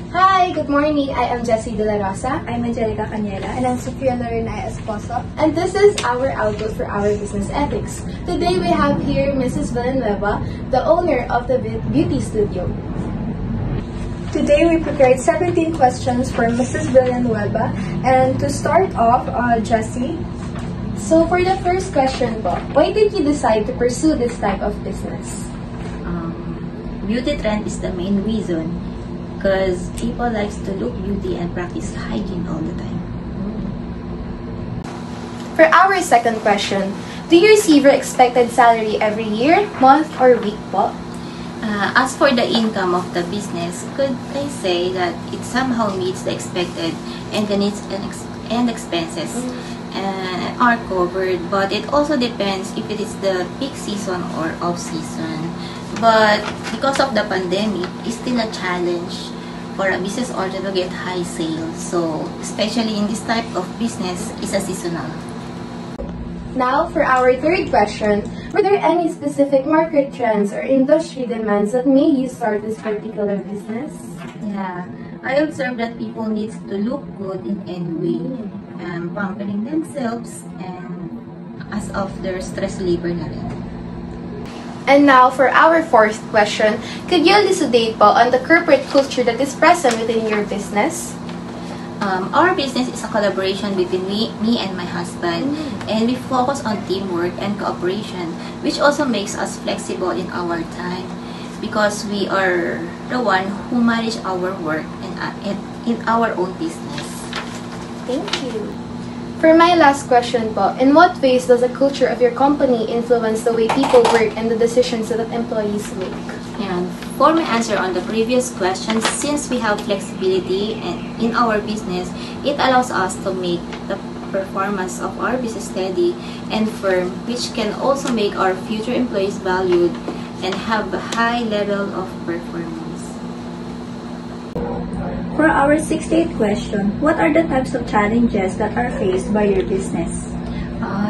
Hi, good morning. I am Jessie De La Rosa. I'm Angelica Cañela. And I'm Sofia Lorena Esposo. And this is our outlook for our business ethics. Today we have here Mrs. Villanueva, the owner of the beauty studio. Today we prepared 17 questions for Mrs. Villanueva. And to start off, Jessie. So for the first question po, why did you decide to pursue this type of business? Beauty trend is the main reason because people like to look beauty and practice hygiene all the time. For our second question, do you receive your expected salary every year, month, or week po? As for the income of the business, could I say that it somehow meets the expected and the needs and expenses are covered, but it also depends if it is the peak season or off season. But because of the pandemic, it's still a challenge for a business owner to get high sales. So especially in this type of business, it's a seasonal. Now, for our third question, were there any specific market trends or industry demands that made you start this particular business? Yeah, I observed that people need to look good in any way, pampering themselves and as of their stress labor na rin. And now, for our fourth question, could you elucidate po on the corporate culture that is present within your business? Our business is a collaboration between me and my husband, and we focus on teamwork and cooperation, which also makes us flexible in our time because we are the one who manage our work and in our own business. Thank you. For my last question po, in what ways does the culture of your company influence the way people work and the decisions that employees make? And for my answer on the previous question, since we have flexibility and in our business, it allows us to make the performance of our business steady and firm, which can also make our future employees valued and have a high level of performance. For our 68th question, what are the types of challenges that are faced by your business?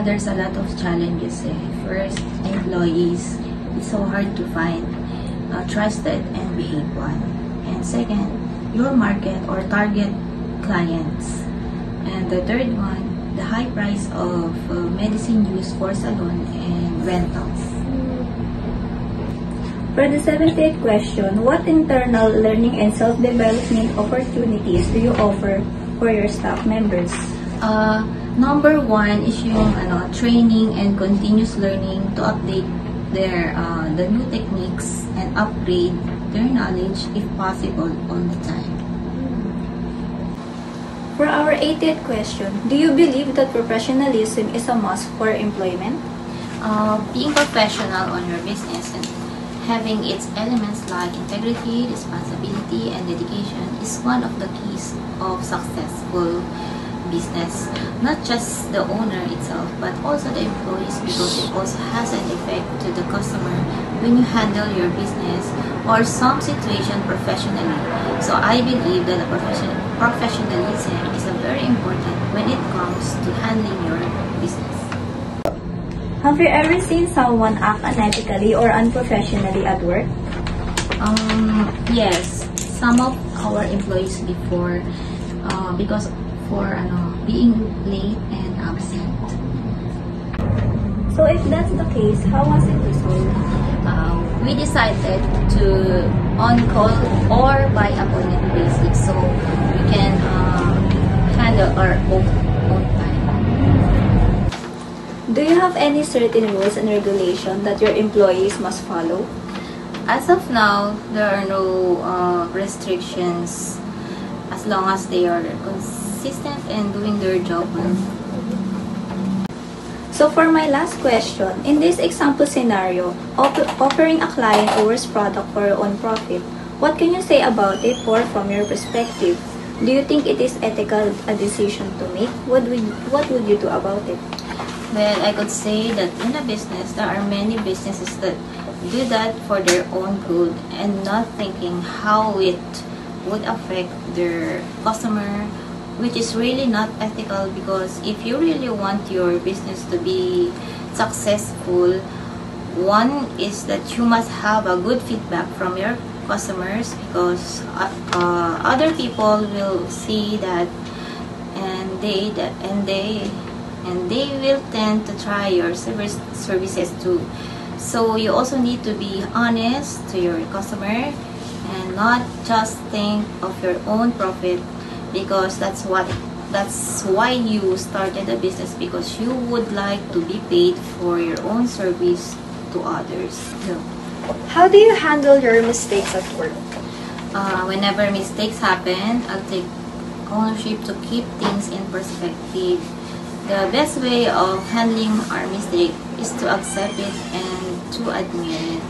There's a lot of challenges. First, employees. It's so hard to find a trusted and behaved one. And second, your market or target clients. And the third one, the high price of medicine use for salon and rentals. For the 78th question, what internal learning and self-development opportunities do you offer for your staff members? Number one is yung training and continuous learning to update their the new techniques and upgrade their knowledge if possible all the time. For our 80th question, do you believe that professionalism is a must for employment? Being professional on your business and having its elements like integrity, responsibility, and dedication is one of the keys of successful business. Not just the owner itself, but also the employees, because it also has an effect to the customer when you handle your business or some situation professionally. So I believe that professionalism is very important when it comes to handling your business. Have you ever seen someone act unethically or unprofessionally at work? Yes, some of our employees before because for being late and absent. So if that's the case, how was it resolved? We decided to on-call or by appointment basis so we can handle our own time. Do you have any certain rules and regulations that your employees must follow? As of now, there are no restrictions as long as they are consistent and doing their job well. So for my last question, in this example scenario, offering a client a worse product for your own profit, what can you say about it or from your perspective? Do you think it is ethical a decision to make? What would you do about it? Well, I could say that in a business, there are many businesses that do that for their own good and not thinking how it would affect their customer, which is really not ethical because if you really want your business to be successful, one is that you must have a good feedback from your customers, because other people will see that, and they will tend to try your services too. So you also need to be honest to your customer and not just think of your own profit, because that's why you started a business, because you would like to be paid for your own service to others. So, How do you handle your mistakes at work? whenever mistakes happen, I'll take ownership to keep things in perspective. The best way of handling our mistake is to accept it and to admit it.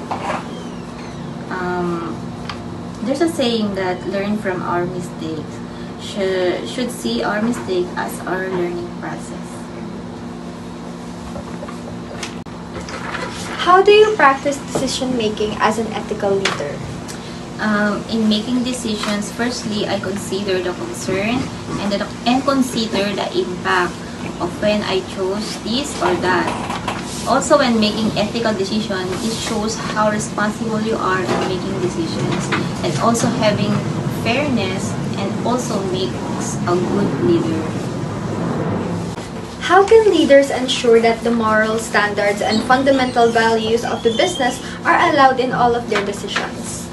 There's a saying that learn from our mistakes. Should see our mistake as our learning process. How do you practice decision making as an ethical leader? In making decisions, firstly, I consider the concern and consider the impact of when I chose this or that. Also, when making ethical decisions, it shows how responsible you are in making decisions, and also having fairness, and also makes a good leader. How can leaders ensure that the moral standards and fundamental values of the business are allowed in all of their decisions?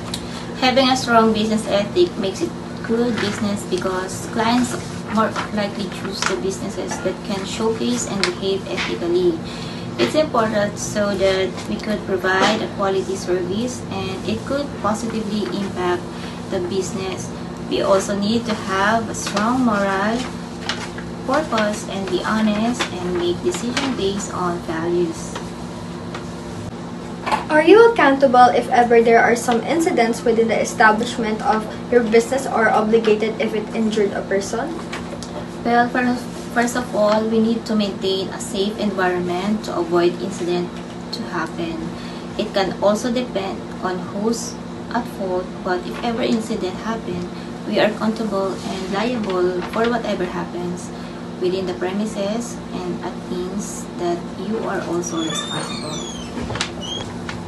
Having a strong business ethic makes it good business, because clients more likely choose the businesses that can showcase and behave ethically. It's important so that we could provide a quality service and it could positively impact the business. We also need to have a strong moral purpose and be honest and make decisions based on values. Are you accountable if ever there are some incidents within the establishment of your business, or obligated if it injured a person? Well, first of all, we need to maintain a safe environment to avoid incident to happen. It can also depend on who's at fault, but if ever incident happen, we are accountable and liable for whatever happens within the premises, and it means that you are also responsible.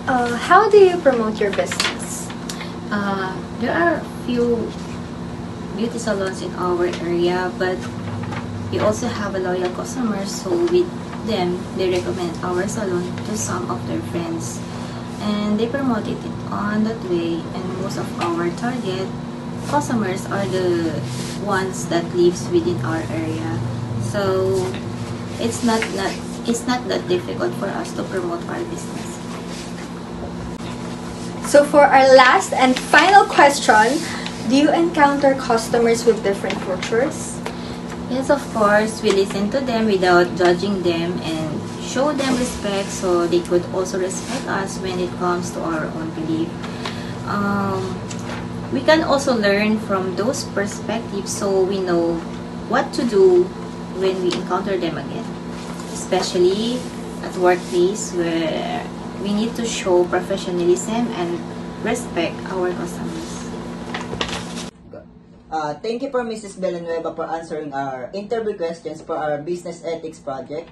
How do you promote your business? There are few beauty salons in our area, but we also have a loyal customers, so with them, they recommend our salon to some of their friends. And they promote it on that way, and most of our target customers are the ones that lives within our area. So it's not that difficult for us to promote our business. So for our last and final question, do you encounter customers with different cultures? Yes, of course, we listen to them without judging them and show them respect, so they could also respect us when it comes to our own belief. We can also learn from those perspectives, so we know what to do when we encounter them again, especially at workplace where we need to show professionalism and respect our customers. Thank you for Mrs. Villanueva for answering our interview questions for our business ethics project.